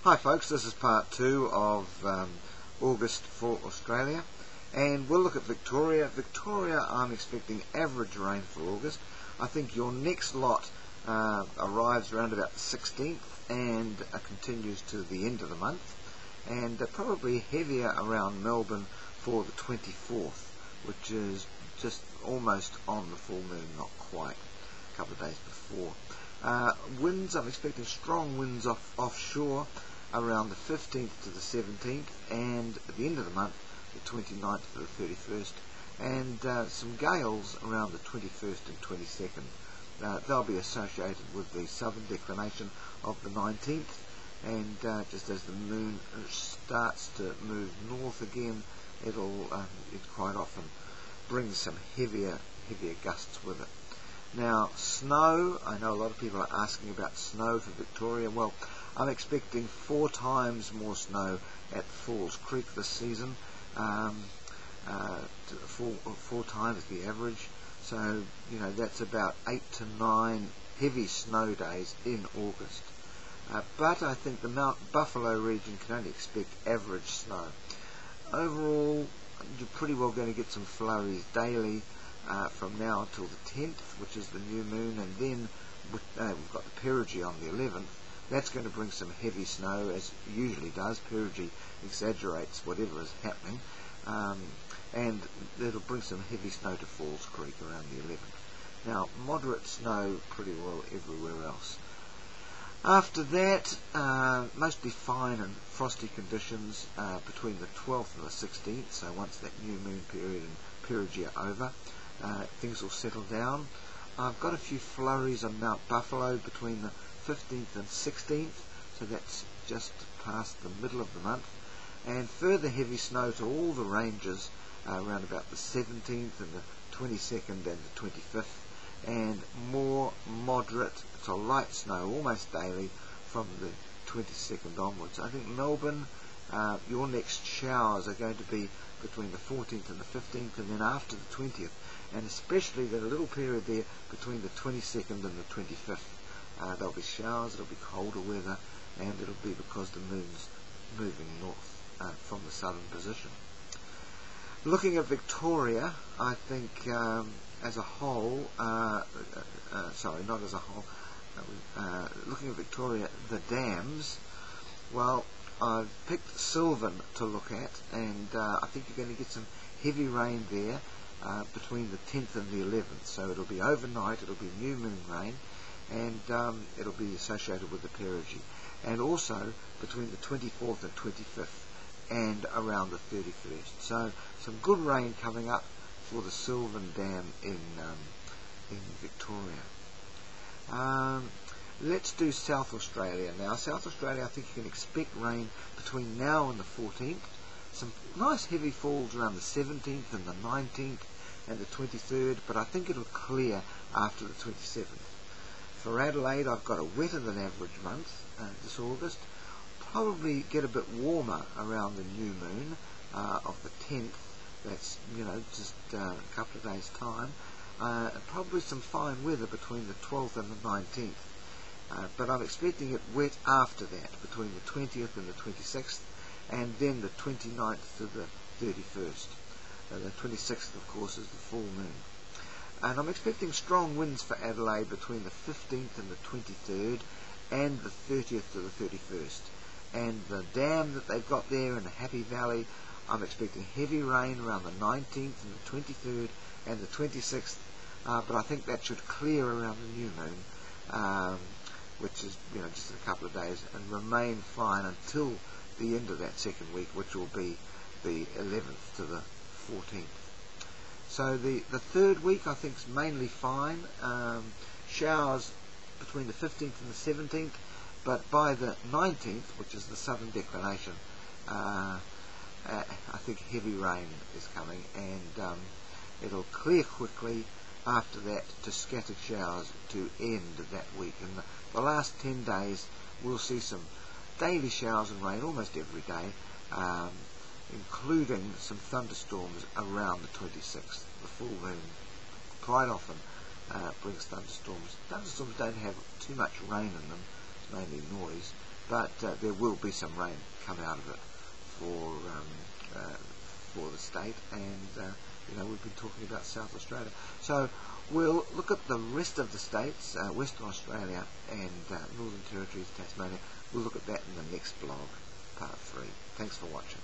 Hi folks, this is part 2 of August for Australia, and we'll look at Victoria. Victoria, I'm expecting average rain for August. I think your next lot arrives around about the 16th and continues to the end of the month, and probably heavier around Melbourne for the 24th, which is just almost on the full moon, not quite, a couple of days before. Winds, I'm expecting strong winds offshore around the 15th to the 17th, and at the end of the month, the 29th to the 31st, and some gales around the 21st and 22nd. They'll be associated with the southern declination of the 19th, and just as the moon starts to move north again, it quite often brings some heavier gusts with it. Now, snow, I know a lot of people are asking about snow for Victoria. Well, I'm expecting 4 times more snow at Falls Creek this season, 4 times the average. So, that's about 8 to 9 heavy snow days in August. But I think the Mount Buffalo region can only expect average snow. Overall, you're pretty well going to get some flurries daily from now until the 10th, which is the new moon, and then we've got the perigee on the 11th. That's going to bring some heavy snow, as it usually does. Perigee exaggerates whatever is happening, and it'll bring some heavy snow to Falls Creek around the 11th. Now, moderate snow pretty well everywhere else. After that, mostly fine and frosty conditions between the 12th and the 16th, so once that new moon period and perigee are over, things will settle down. I've got a few flurries on Mount Buffalo between the 15th and 16th, so that's just past the middle of the month, and further heavy snow to all the ranges around about the 17th and the 22nd and the 25th, and more moderate to light snow almost daily from the 22nd onwards. I think Melbourne, your next showers are going to be between the 14th and the 15th, and then after the 20th, and especially the little period there between the 22nd and the 25th. There'll be showers, it'll be colder weather, and it'll be because the moon's moving north from the southern position. Looking at Victoria, I think as a whole, sorry, not as a whole, looking at Victoria, the dams, well, I've picked Sylvan to look at, and I think you're going to get some heavy rain there between the 10th and the 11th, so it'll be overnight, it'll be new moon rain, and it'll be associated with the perigee, and also between the 24th and 25th and around the 31st. So some good rain coming up for the Sylvan Dam in Victoria. Let's do South Australia now. South Australia, I think you can expect rain between now and the 14th. Some nice heavy falls around the 17th and the 19th and the 23rd, but I think it'll clear after the 27th. For Adelaide, I've got a wetter than average month this August. Probably get a bit warmer around the new moon of the 10th. That's, just a couple of days' time. Probably some fine weather between the 12th and the 19th. But I'm expecting it wet after that, between the 20th and the 26th, and then the 29th to the 31st. The 26th, of course, is the full moon. And I'm expecting strong winds for Adelaide between the 15th and the 23rd and the 30th to the 31st. And the dam that they've got there in the Happy Valley, I'm expecting heavy rain around the 19th and the 23rd and the 26th, but I think that should clear around the new moon, which is just in a couple of days, and remain fine until the end of that second week, which will be the 11th to the 14th. So the third week I think is mainly fine. Showers between the 15th and the 17th, but by the 19th, which is the southern declination, I think heavy rain is coming, and it'll clear quickly after that to scattered showers to end that week. And the last 10 days we'll see some daily showers and rain almost every day, including some thunderstorms around the 26th. The full moon quite often brings thunderstorms. Thunderstorms don't have too much rain in them, it's mainly noise, but there will be some rain come out of it for the state, and we've been talking about South Australia. So we'll look at the rest of the states, Western Australia and Northern Territories, Tasmania. We'll look at that in the next blog, part 3. Thanks for watching.